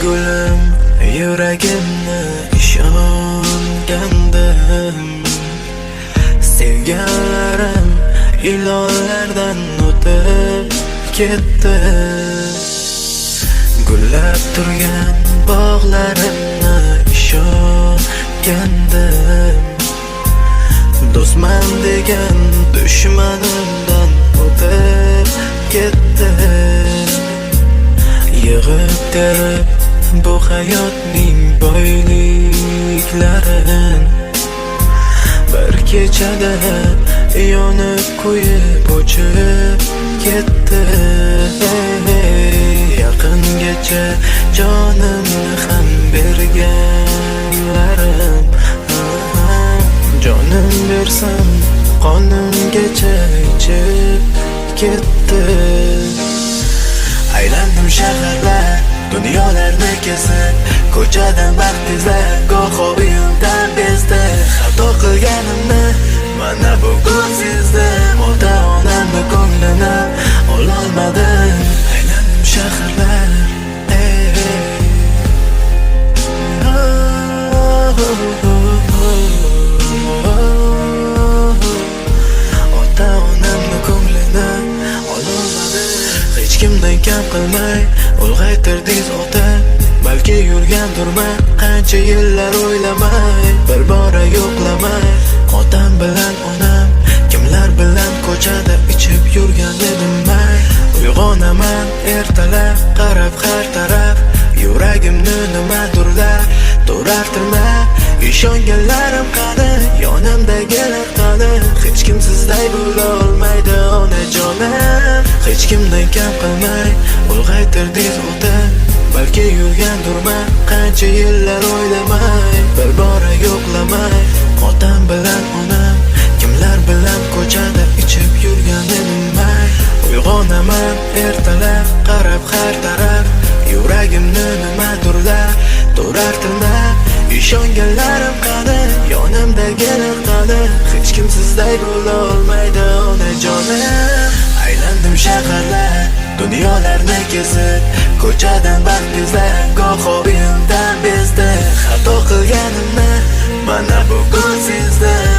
gulim, yuragimni ishongandim. Sevganlarim ilonlardan o'tib ketdi. Gullab turgan bog'larimni ishongandim. Do'stman degan dushmanimdan o'tib ketdi. Yig'ib terib bu hayotning boyliklarin bir kechada yonib kuyib o'chib ketdi. Yaqingacha jonimni ham berganlarim, jonim bersam qonimgacha ichib ketdi. Aylandim shaharlar, dunyolarni kesib, ko'chadan baxt izlab, goho uyimdan bezdi. Xato qilganimni mana bugun sezdim. Ota-onamni ko'nglini ololmadim. Aylandim shaharlar, ota-onamni ko'nglini ololmadim. Hech kimdan kam qilmay ulg'aytirdingiz ota. Balki yurgandurman qancha yillar o'ylamay, bir bora yo'qlamay. Otam bilan onam kimlar bilan ko'chada ichib yurgan edim may. Uyg'onaman ertalab, qarab har taraf, yuragimni nimadurlar turartirma. Ishonganlarim qani, yonimdagilar qani? Hech kim sizday bo'la olmaydi onajonim. Hech kimdan kam qilmay ulg'aytirdingiz ota. Balki yurgandurman qancha yillar o'ylamay, bir bora yo'qlamay. Otam bilan onam kimlar bilan ko'chada ichib yurgan edim may. Uyg'onaman ertalab, qarab har taraf, yuragimni nimadurlar turartirma. Ishonganlarim qani, yonimdagilar qani? Hech kim sizday bo'la olmaydi onajonim. Aylandim shaharlar, dunyolarni kesib, ko'chadan baxt izlab, goho uyimdan bezdi. Xato qilganimni mana bugun sezdim.